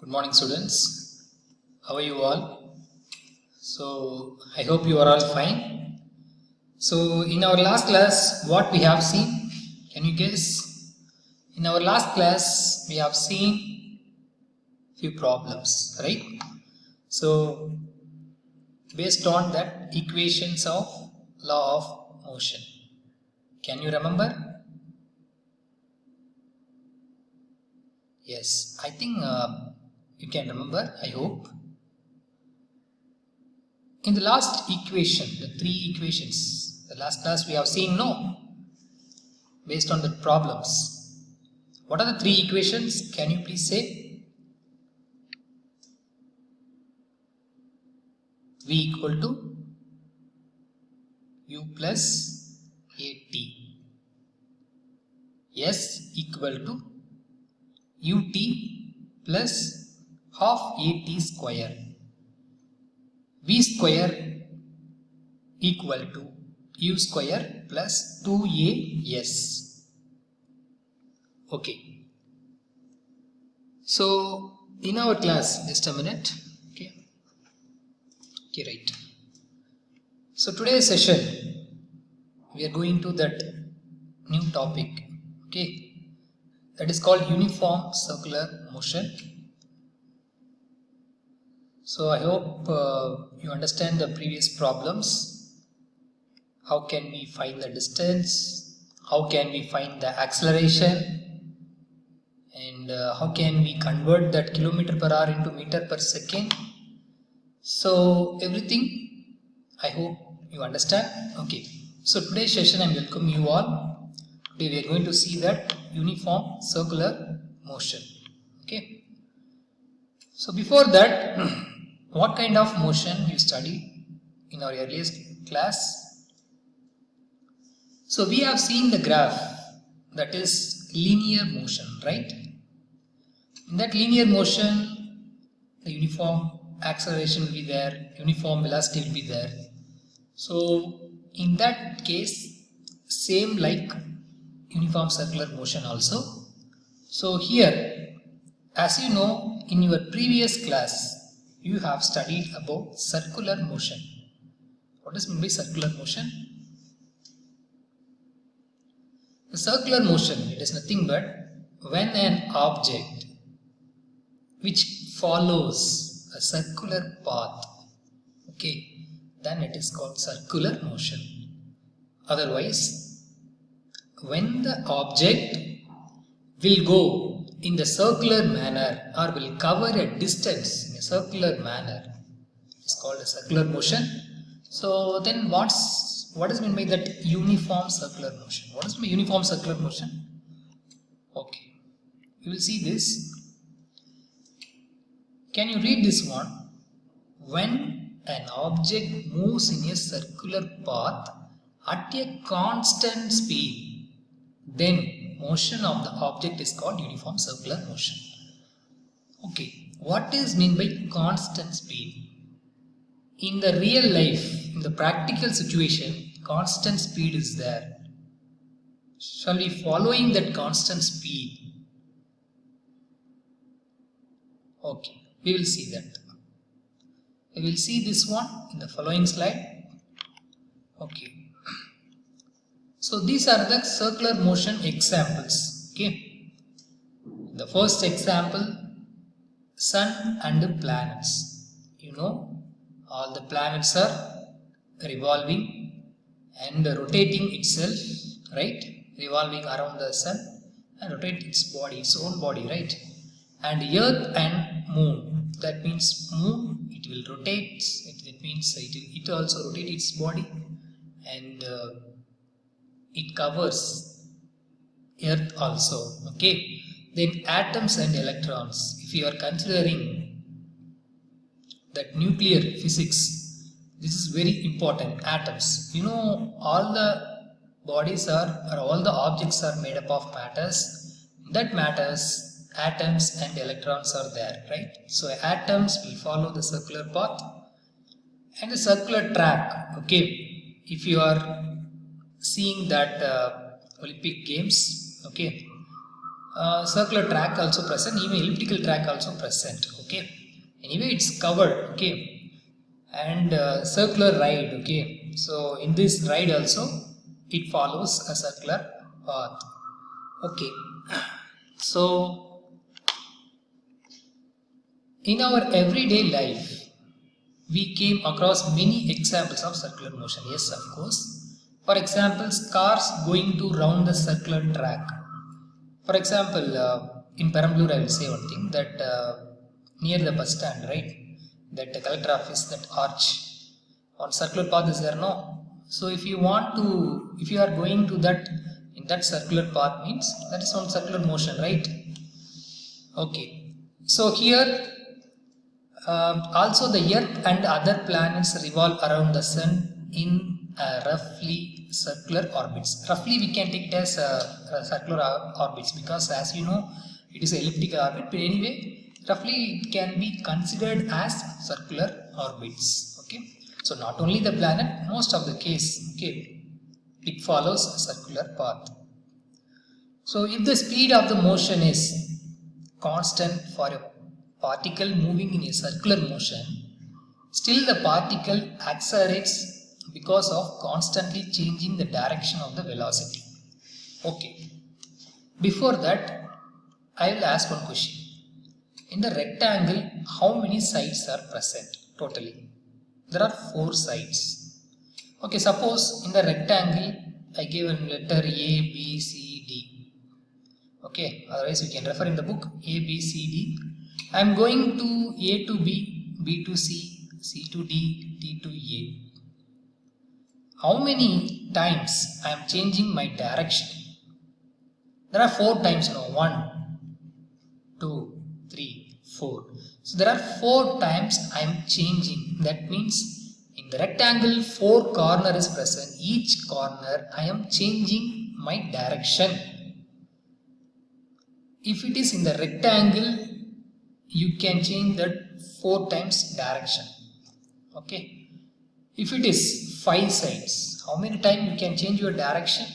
Good morning, students. How are you all? So, I hope you are all fine. So, in our last class, what we have seen? Can you guess? In our last class, we have seen few problems, right? So, based on that equations of law of motion. Can you remember? Yes, I think you can remember, I hope. In the last equation, the three equations, the last class we have seen based on the problems. What are the three equations? Can you please say? V equal to U plus AT. S equal to UT plus half AT square. V square equal to U square plus 2AS. Okay. So, in our class, just a minute. Okay, right. So, today's session, we are going to that new topic. Okay. That is called uniform circular motion. So I hope you understand the previous problems. How can we find the distance? How can we find the acceleration? And how can we convert that kilometer per hour into meter per second? So everything I hope you understand. Okay. So today's session I welcome you all. Today we are going to see that uniform circular motion. Okay. So before that, what kind of motion you studied in our earliest class? So we have seen the graph, that is linear motion, right? In that linear motion, the uniform acceleration will be there, uniform velocity will be there. So in that case, same like uniform circular motion also. So here, as you know, in your previous class, you have studied about circular motion. What does mean by circular motion? The circular motion, it is nothing but when an object which follows a circular path, okay, then it is called circular motion. Otherwise, when the object will go in the circular manner or will cover a distance in a circular manner, it's called a circular motion. So then what is meant by that uniform circular motion? What is uniform circular motion? Okay, you will see this. Can you read this one? When an object moves in a circular path at a constant speed, then motion of the object is called uniform circular motion. Okay, what is meant by constant speed? In the real life, in the practical situation, constant speed is there. Shall we following that constant speed? Okay, we will see that. We will see this one in the following slide. Okay. So these are the circular motion examples. Okay. The first example, sun and planets. You know, all the planets are revolving and rotating itself, right? Revolving around the sun and rotate its own body, right? And earth and moon, that means moon, it will rotate, it means it also rotate its body and it covers earth also, okay. Then atoms and electrons, if you are considering that nuclear physics, this is very important. Atoms, you know, all the bodies are or all the objects are made up of matters. That matters, atoms and electrons are there, right? So atoms will follow the circular path and the circular track. Okay, if you are seeing that Olympic Games, okay, circular track also present, even elliptical track also present. Okay, anyway it's covered. Okay, and circular ride. Okay, so in this ride also it follows a circular path. Okay, so in our everyday life we came across many examples of circular motion. Yes, of course. For example, cars going to round the circular track. For example, in Perambalur, I will say one thing that near the bus stand, right? That the collector office, that arch on circular path is there, no? So if you are going to that in that circular path means that is one circular motion, right? Okay. So here also the earth and other planets revolve around the sun in roughly circular orbits. Roughly we can take it as circular orbits, because as you know it is elliptical orbit, but anyway roughly it can be considered as circular orbits. Okay, so not only the planet, most of the case, okay, it follows a circular path. So if the speed of the motion is constant for a particle moving in a circular motion, still the particle accelerates because of constantly changing the direction of the velocity. Okay, before that I will ask one question. In the rectangle, how many sides are present totally? There are 4 sides. Okay, suppose in the rectangle I gave a letter A, B, C, D. Okay, otherwise we can refer in the book A, B, C, D. I am going to A to B, B to C, C to D, D to A. How many times I am changing my direction? There are 4 times now. 1, 2, 3, 4. So there are 4 times I am changing. That means in the rectangle 4 corner is present. Each corner I am changing my direction. If it is in the rectangle, you can change that 4 times direction. Okay. If it is 5 sides, how many times you can change your direction?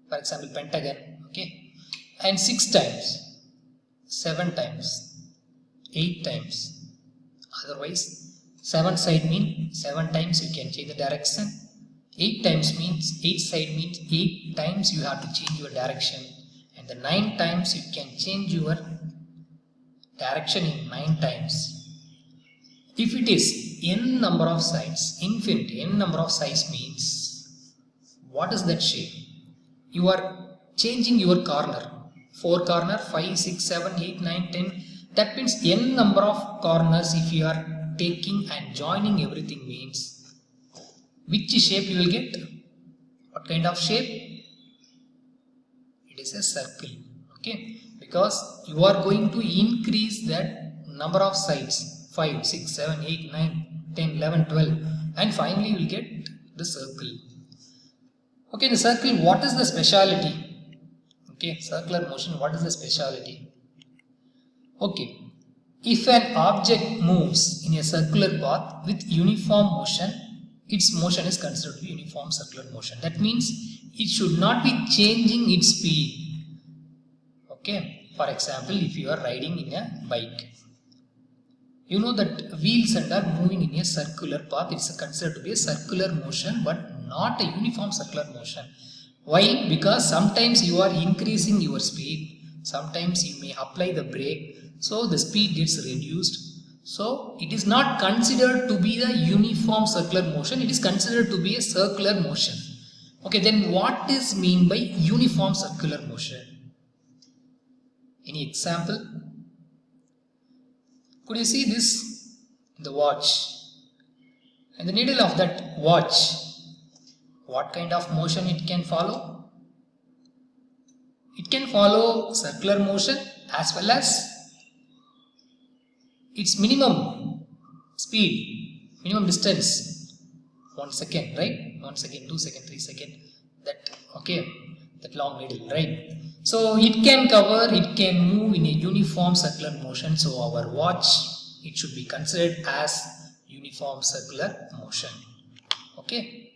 For example, pentagon. Okay. And 6 times, 7 times, 8 times. Otherwise, 7 side means 7 times you can change the direction. 8 times means 8 side means 8 times you have to change your direction. And the 9 times you can change your direction in 9 times. If it is n number of sides, infinite, n number of sides means, what is that shape? You are changing your corner. 4 corner, 5, 6, 7, 8, 9, 10. That means n number of corners if you are taking and joining everything means, which shape you will get? What kind of shape? It is a circle. Okay. Because you are going to increase that number of sides. 5, 6, 7, 8, 9, 10, 11, 12, and finally you will get the circle. Okay, the circle, what is the speciality? Okay, circular motion, what is the speciality? Okay, if an object moves in a circular path with uniform motion, its motion is considered to be uniform circular motion. That means it should not be changing its speed. Okay, for example, if you are riding in a bike, you know that wheels and are moving in a circular path. It's considered to be a circular motion, but not a uniform circular motion. Why? Because sometimes you are increasing your speed, sometimes you may apply the brake, so the speed gets reduced. So it is not considered to be a uniform circular motion, it is considered to be a circular motion. Okay, then what is mean by uniform circular motion? Any example? Could you see this? The watch. And the needle of that watch, what kind of motion it can follow? It can follow circular motion as well as its minimum speed, minimum distance. 1 second, right? 1 second, 2 second, 3 second. That, okay, that long needle, right? So it can cover, it can move in a uniform circular motion. So our watch, it should be considered as uniform circular motion. Okay.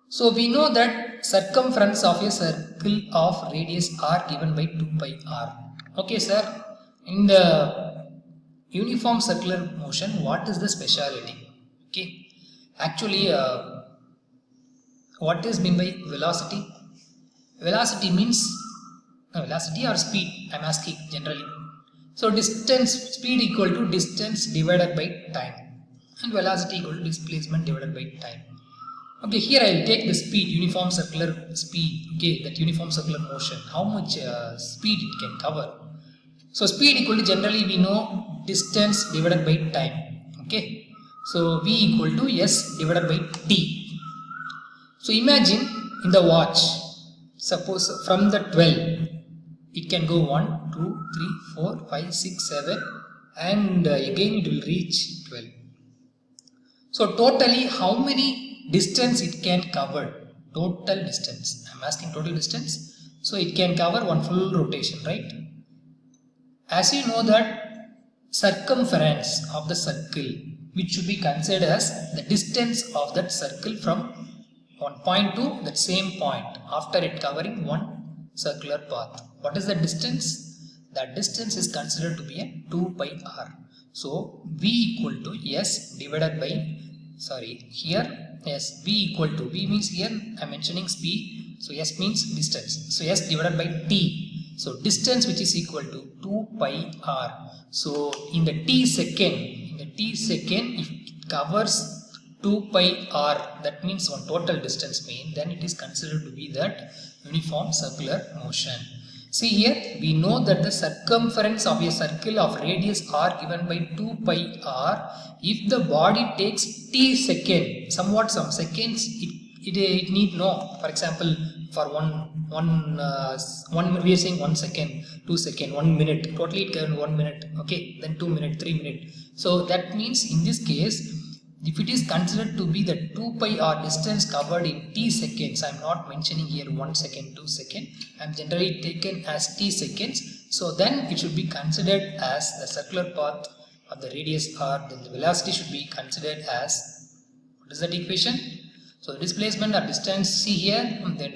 So we know that circumference of a circle of radius r given by 2 pi r. Okay, sir. In the uniform circular motion, what is the speciality? Okay. Actually, what is meant by velocity? Velocity means velocity or speed, I am asking generally. So distance, speed equal to distance divided by time, and velocity equal to displacement divided by time. Okay, here I will take the speed, uniform circular speed, okay, that uniform circular motion, how much speed it can cover. So speed equal to, generally we know, distance divided by time, okay. So V equal to S divided by T. So imagine in the watch, suppose from the 12, it can go 1, 2, 3, 4, 5, 6, 7 and again it will reach 12. So totally how many distance it can cover? Total distance. I am asking total distance. So it can cover one full rotation, right? As you know that circumference of the circle, which should be considered as the distance of that circle from one point to that same point after it covering one circular path. What is the distance? That distance is considered to be a 2 pi r. So V equal to S divided by, here yes, V equal to, V means here I am mentioning speed, so S means distance, so S divided by T. So distance which is equal to 2 pi r. So in the T second, if it covers 2 pi r, that means one total distance mean, then it is considered to be that uniform circular motion. See here, we know that the circumference of a circle of radius r given by 2 pi r, if the body takes t second, some seconds, it need know. For example, for one we are saying 1 second, 2 second, 1 minute, totally it can 1 minute, okay, then 2 minutes, 3 minutes. So that means in this case, if it is considered to be the 2 pi r distance covered in t seconds, I am not mentioning here 1 second, 2 second, I am generally taken as t seconds. So then it should be considered as the circular path of the radius r, then the velocity should be considered as, what is that equation? So displacement or distance, see here, and then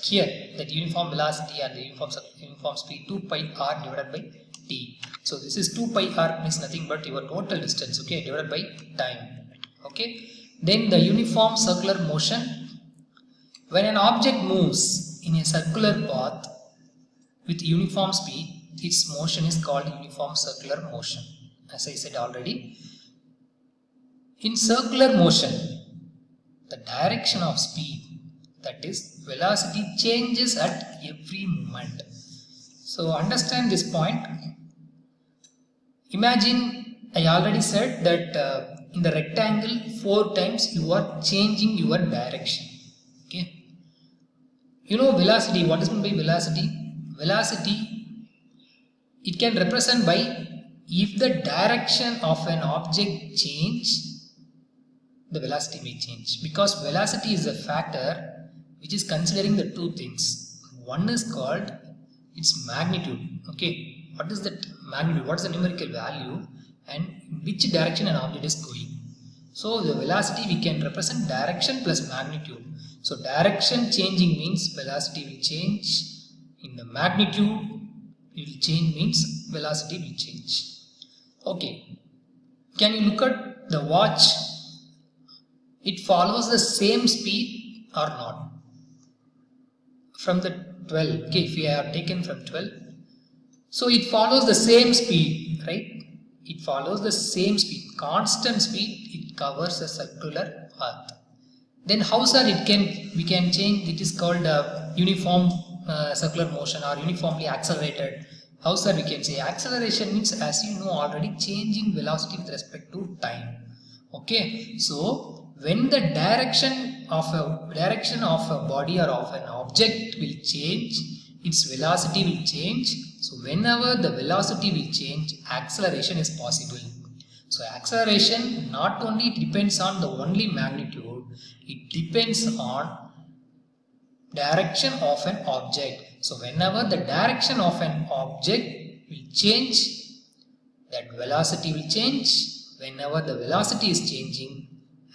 here that uniform velocity and the uniform speed 2 pi r divided by t. So this is 2 pi r means nothing but your total distance, okay, divided by time. Okay, then the uniform circular motion, when an object moves in a circular path with uniform speed, its motion is called uniform circular motion. As I said already, in circular motion, the direction of speed, that is velocity, changes at every moment. So understand this point. Imagine, I already said that in the rectangle 4 times you are changing your direction, okay. You know velocity, what is meant by velocity? Velocity, it can represent by, if the direction of an object change, the velocity may change, because velocity is a factor which is considering the two things. One is called its magnitude, okay. What is that magnitude? What is the numerical value and in which direction an object is going? So the velocity we can represent direction plus magnitude. So direction changing means velocity will change. In the magnitude it will change means velocity will change. Okay. Can you look at the watch? It follows the same speed or not? From the 12, okay, if we have taken from 12, so it follows the same speed, right? It follows the same speed, constant speed, it covers a circular path. Then how sir we can change, it is called uniform circular motion or uniformly accelerated. How sir we can say? Acceleration means, as you know already, changing velocity with respect to time. Okay, so when the direction of a body or of an object will change, its velocity will change. So whenever the velocity will change, acceleration is possible. So acceleration not only depends on the only magnitude, it depends on direction of an object. So whenever the direction of an object will change, that velocity will change. Whenever the velocity is changing,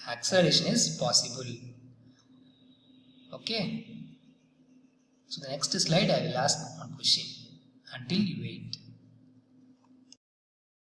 acceleration is possible. Okay. So the next slide I will ask one question until you wait.